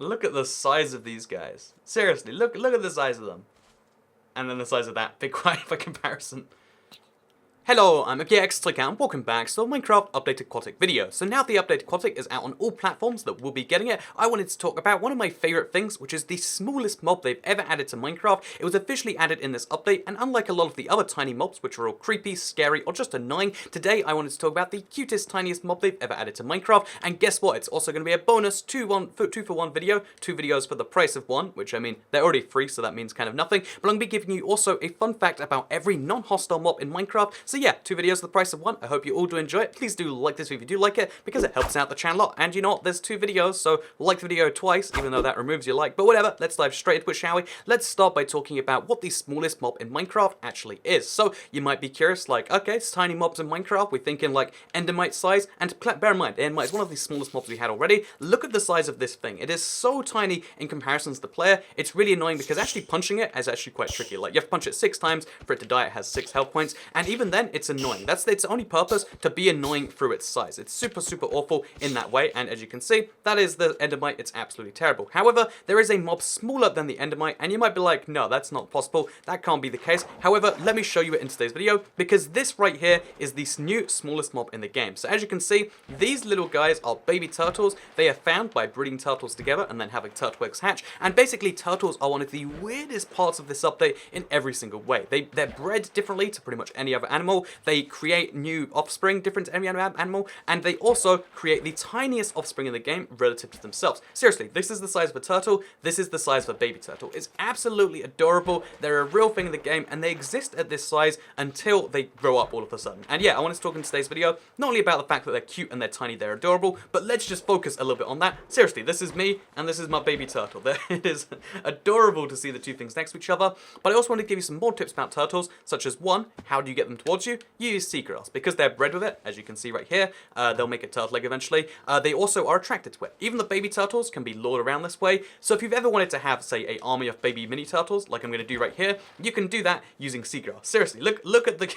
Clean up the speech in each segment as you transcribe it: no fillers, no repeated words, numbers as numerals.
Look at the size of these guys. Seriously, look at the size of them. And then the size of that. Be quiet by comparison. Hello, I'm Aquatic and welcome back to the Minecraft Updated Aquatic video. So now the Updated Aquatic is out on all platforms that will be getting it, I wanted to talk about one of my favourite things, which is the smallest mob they've ever added to Minecraft. It was officially added in this update, and unlike a lot of the other tiny mobs, which are all creepy, scary, or just annoying, today I wanted to talk about the cutest, tiniest mob they've ever added to Minecraft. And guess what? It's also going to be a bonus 2 for 1 video, 2 videos for the price of 1, which I mean, they're already free, so that means kind of nothing. But I'm going to be giving you also a fun fact about every non-hostile mob in Minecraft. So yeah, 2 videos for the price of 1. I hope you all do enjoy it. Please do like this if you do like it, because it helps out the channel a lot. And you know what? There's 2 videos, so like the video twice, even though that removes your like. But whatever, let's dive straight into it, shall we? Let's start by talking about what the smallest mob in Minecraft actually is. So you might be curious, like, okay, it's tiny mobs in Minecraft. We're thinking like endermite size. And bear in mind, endermite is one of the smallest mobs we had already. Look at the size of this thing. It is so tiny in comparison to the player. It's really annoying because actually punching it is actually quite tricky. Like, you have to punch it 6 times for it to die. It has 6 health points. And even then, it's annoying. That's its only purpose, to be annoying through its size. It's super, super awful in that way, and as you can see, that is the endermite. It's absolutely terrible. However, there is a mob smaller than the endermite, and you might be like, no, that's not possible. That can't be the case. However, let me show you it in today's video, because this right here is the new smallest mob in the game. So as you can see, these little guys are baby turtles. They are found by breeding turtles together and then having turtle eggs hatch, and basically turtles are one of the weirdest parts of this update in every single way. They're bred differently to pretty much any other animal. They create new offspring different to any other animal, and they also create the tiniest offspring in the game relative to themselves. Seriously, this is the size of a turtle, this is the size of a baby turtle. It's absolutely adorable. They're a real thing in the game, and they exist at this size until they grow up all of a sudden. And yeah, I wanted to talk in today's video not only about the fact that they're cute and they're tiny, they're adorable, but let's just focus a little bit on that. Seriously, this is me, and this is my baby turtle. It is adorable to see the 2 things next to each other, but I also wanted to give you some more tips about turtles, such as 1, how do you get them towards you? You use seagrass, because they're bred with it, as you can see right here. They'll make a turtle egg eventually. They also are attracted to it. Even the baby turtles can be lured around this way, so if you've ever wanted to have, say, an army of baby mini turtles, like I'm going to do right here, you can do that using seagrass. Seriously, look at the...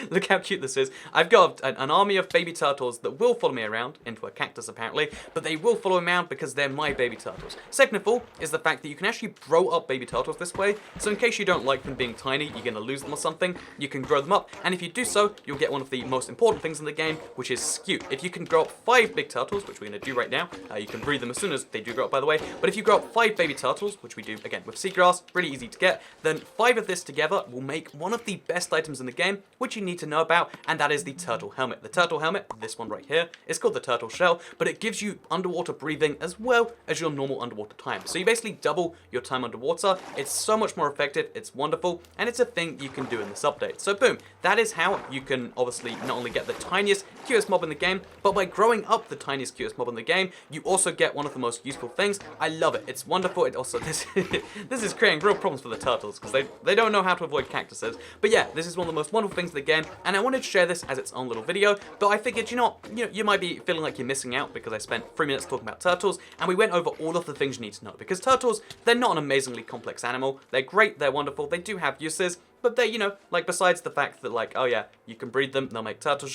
Look how cute this is. I've got an army of baby turtles that will follow me around, into a cactus apparently, but they will follow me around because they're my baby turtles. Second of all is the fact that you can actually grow up baby turtles this way, so in case you don't like them being tiny, you're going to lose them or something, you can grow them up, and if you do so, you'll get one of the most important things in the game, which is skew. If you can grow up 5 big turtles, which we're going to do right now, you can breed them as soon as they do grow up, by the way, but if you grow up 5 baby turtles, which we do, again, with seagrass, really easy to get, then 5 of this together will make one of the best items in the game, which you need to know about, and that is the turtle helmet. The turtle helmet, this one right here, is called the turtle shell, but it gives you underwater breathing as well as your normal underwater time. So you basically double your time underwater. It's so much more effective, it's wonderful, and it's a thing you can do in this update. So boom, that is how you can obviously not only get the tiniest, cutest mob in the game, but by growing up the tiniest, cutest mob in the game, you also get one of the most useful things. I love it. It's wonderful. It also, this is creating real problems for the turtles, because they don't know how to avoid cactuses. But yeah, this is one of the most wonderful things in the game, and I wanted to share this as its own little video, but I figured, you might be feeling like you're missing out because I spent 3 minutes talking about turtles, and we went over all of the things you need to know, because turtles, they're not an amazingly complex animal. They're great, they're wonderful, they do have uses, but they, like, besides the fact that, like, oh yeah, you can breed them, they'll make turtle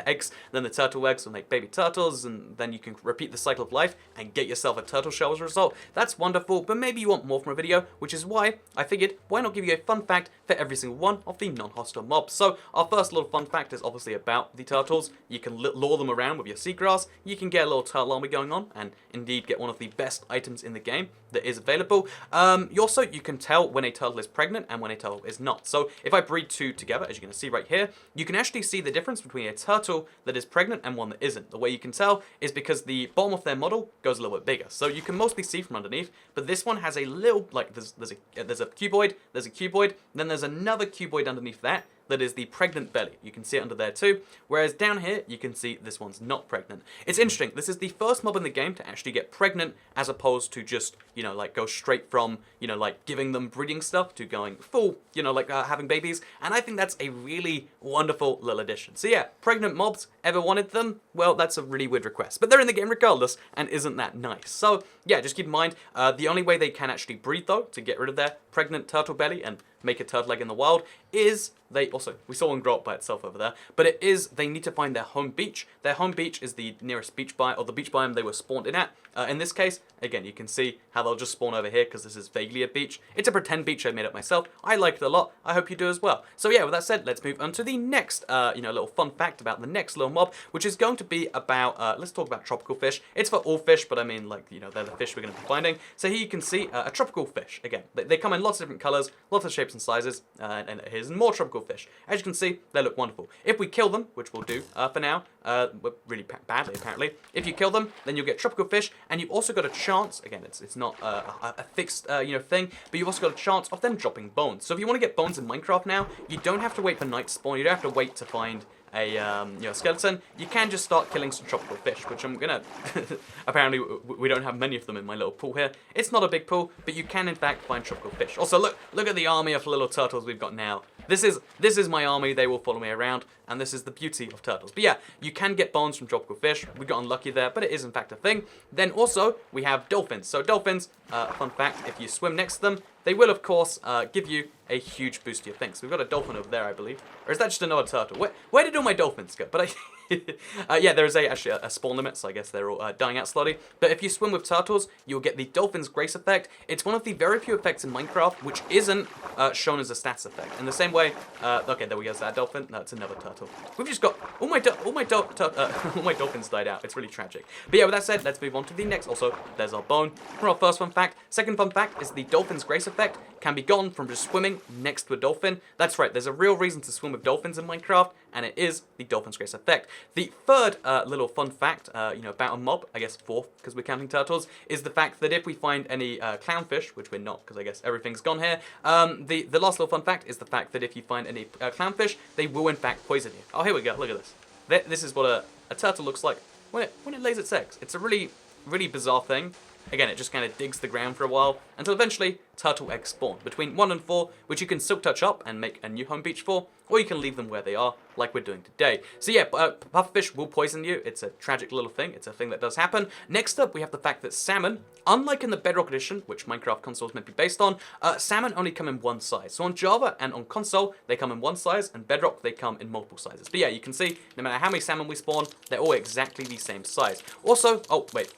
eggs, then the turtle eggs will make baby turtles, and then you can repeat the cycle of life and get yourself a turtle shell as a result. That's wonderful, but maybe you want more from a video, which is why I figured, why not give you a fun fact for every single one of the non-hostile mobs. So our first little fun fact is obviously about the turtles. You can lure them around with your seagrass, you can get a little turtle army going on, and indeed get one of the best items in the game that is available. You can tell when a turtle is pregnant and when a turtle is not. So if I breed 2 together, as you're going to see right here, you can actually see the difference between a turtle that is pregnant and one that isn't. The way you can tell is because the bottom of their model goes a little bit bigger. So you can mostly see from underneath, but this one has a little, like, there's a cuboid, then there's another cuboid underneath that is the pregnant belly. You can see it under there too, whereas down here, you can see this one's not pregnant. It's interesting, this is the first mob in the game to actually get pregnant, as opposed to just, like, go straight from, like, giving them breeding stuff to going full, having babies, and I think that's a really wonderful little addition. So yeah, pregnant mobs, ever wanted them? Well, that's a really weird request, but they're in the game regardless, and isn't that nice? So yeah, just keep in mind, the only way they can actually breed, though, to get rid of their pregnant turtle belly and make a turtle egg in the wild is they also, we saw one grow up by itself over there, but it is they need to find their home beach. Their home beach is the nearest beach biome, or the beach biome they were spawned in at. In this case, again, you can see how they'll just spawn over here because this is vaguely a beach. It's a pretend beach I made up myself. I like it a lot. I hope you do as well. So yeah, with that said, let's move on to the next, little fun fact about the next little mob, which is going to be about, let's talk about tropical fish. It's for all fish, but I mean, like, they're the fish we're going to be finding. So here you can see a tropical fish. Again, they come in lots of different colors, lots of shapes and sizes, and here's more tropical fish. As you can see, they look wonderful. If we kill them, which we'll do for now, really badly apparently, if you kill them, then you'll get tropical fish, and you've also got a chance, again, it's not a fixed, thing, but you've also got a chance of them dropping bones. So if you want to get bones in Minecraft now, you don't have to wait for night spawn, you don't have to wait to find a skeleton. You can just start killing some tropical fish, which I'm gonna apparently we don't have many of them in my little pool here. It's not a big pool, but you can in fact find tropical fish. Also, look at the army of little turtles we've got now. This is my army. They will follow me around, and this is the beauty of turtles. But yeah, you can get bones from tropical fish. We got unlucky there, but it is in fact a thing. Then also we have dolphins. So dolphins, fun fact: if you swim next to them, they will of course give you a huge boost to your thing. So we've got a dolphin over there, I believe, or is that just another turtle? Where did all my dolphins go? But yeah, there is actually a spawn limit, so I guess they're all dying out slowly. But if you swim with turtles, you'll get the Dolphin's Grace effect. It's one of the very few effects in Minecraft which isn't shown as a stats effect. In the same way, okay, there we go. Is that a dolphin? No, it's another turtle. We've just got all my dolphins died out. It's really tragic. But yeah, with that said, let's move on to the next. Also, there's our bone for our first fun fact. Second fun fact is the Dolphin's Grace effect can be gotten from just swimming next to a dolphin. That's right, there's a real reason to swim with dolphins in Minecraft, and it is the Dolphin's Grace effect. The third little fun fact, about a mob, I guess fourth, because we're counting turtles, is the fact that if we find any clownfish, which we're not, because I guess everything's gone here, the last little fun fact is the fact that if you find any clownfish, they will in fact poison you. Oh, here we go, look at this. This is what a turtle looks like when it lays its eggs. It's a really, really bizarre thing. Again, it just kind of digs the ground for a while until eventually turtle eggs spawn between 1 and 4, which you can silk touch up and make a new home beach for, or you can leave them where they are, like we're doing today. So yeah, pufferfish will poison you. It's a tragic little thing. It's a thing that does happen. Next up, we have the fact that salmon, unlike in the Bedrock edition, which Minecraft console is meant to be based on, salmon only come in one size. So on Java and on console, they come in one size, and Bedrock, they come in multiple sizes. But yeah, you can see, no matter how many salmon we spawn, they're all exactly the same size. Also, oh wait,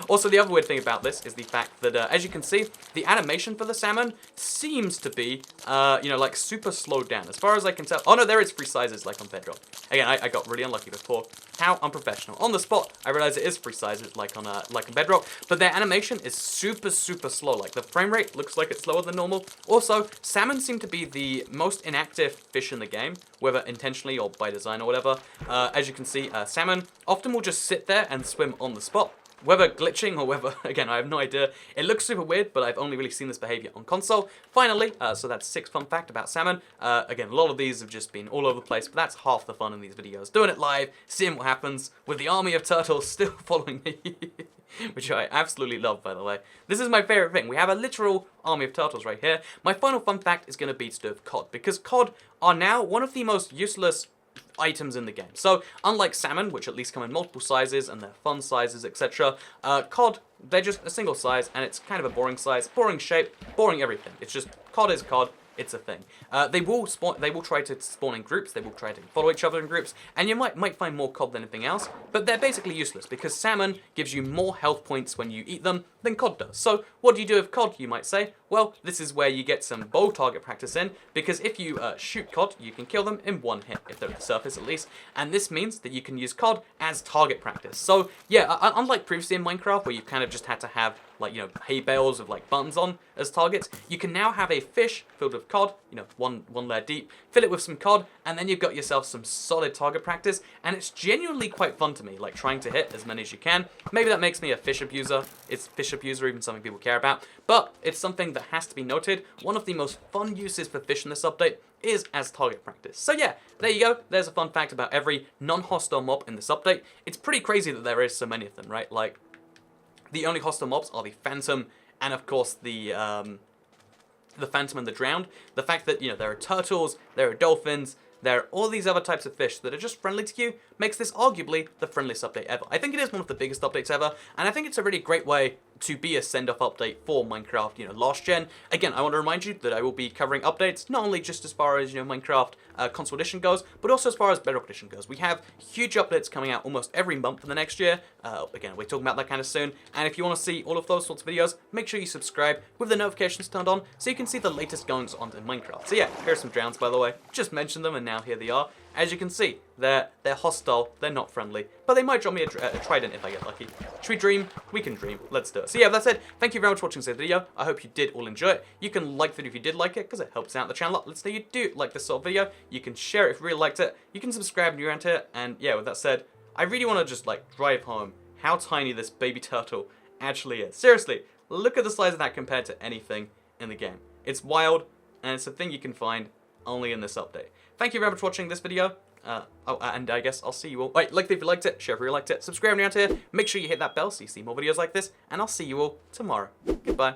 also the other weird thing about this is the fact that, as you can see, the animation for the salmon seems to be, like super slowed down. As far as I can tell, oh no, there is 3 sizes like on Bedrock. Again, I got really unlucky before. How unprofessional. On the spot, I realized it is 3 sizes like on Bedrock, but their animation is super, super slow. Like the frame rate looks like it's slower than normal. Also, salmon seem to be the most inactive fish in the game, whether intentionally or by design or whatever. As you can see, salmon often will just sit there and swim on the spot. Whether glitching or whether, again, I have no idea. It looks super weird, but I've only really seen this behavior on console. Finally, so that's 6 fun fact about salmon. Again, a lot of these have just been all over the place, but that's half the fun in these videos. Doing it live, seeing what happens with the army of turtles still following me. Which I absolutely love, by the way. This is my favorite thing. We have a literal army of turtles right here. My final fun fact is going to be to do with cod, because cod are now one of the most useless items in the game. So, unlike salmon, which at least come in multiple sizes and they're fun sizes, etc., cod, they're just a single size, and it's kind of a boring size, boring shape, boring everything. It's just, cod is cod. It's a thing. They will try to spawn in groups. They will try to follow each other in groups, and you might find more cod than anything else. But they're basically useless because salmon gives you more health points when you eat them than cod does. So what do you do with cod? You might say. Well, this is where you get some bow target practice in, because if you shoot cod, you can kill them in 1 hit, if they're at the surface at least, and this means that you can use cod as target practice. So yeah, unlike previously in Minecraft, where you kind of just had to have like, hay bales with like buttons on as targets, you can now have a fish filled with cod, one layer deep, fill it with some cod, and then you've got yourself some solid target practice, and it's genuinely quite fun to me, like trying to hit as many as you can. Maybe that makes me a fish abuser. Is fish abuser even something people care about? But it's something that has to be noted. One of the most fun uses for fish in this update is as target practice. So yeah, there you go. There's a fun fact about every non-hostile mob in this update. It's pretty crazy that there is so many of them, right? Like, the only hostile mobs are the Phantom and, of course, the Phantom and the Drowned. The fact that, there are turtles, there are dolphins, there are all these other types of fish that are just friendly to you makes this arguably the friendliest update ever. I think it is one of the biggest updates ever, and I think it's a really great way to be a send-off update for Minecraft, last gen. Again, I want to remind you that I will be covering updates, not only just as far as, Minecraft console edition goes, but also as far as Bedrock edition goes. We have huge updates coming out almost every month for the next year. Again, we're talking about that kind of soon. And if you want to see all of those sorts of videos, make sure you subscribe with the notifications turned on so you can see the latest goings on in Minecraft. So yeah, here's some drowns, by the way. Just mentioned them, and now here they are. As you can see, they're hostile, they're not friendly, but they might drop me a trident if I get lucky. Should we dream? We can dream. Let's do it. So yeah, that said, thank you very much for watching this video. I hope you did all enjoy it. You can like the video if you did like it, because it helps out the channel. Let's know you do like this sort of video. You can share it if you really liked it. You can subscribe if you're into it. And yeah, with that said, I really want to just drive home how tiny this baby turtle actually is. Seriously, look at the size of that compared to anything in the game. It's wild, and it's a thing you can find only in this update. Thank you very much for watching this video. And I guess I'll see you all. Wait, like it if you liked it, share if you liked it, subscribe if you're new here, make sure you hit that bell so you see more videos like this, and I'll see you all tomorrow. Goodbye.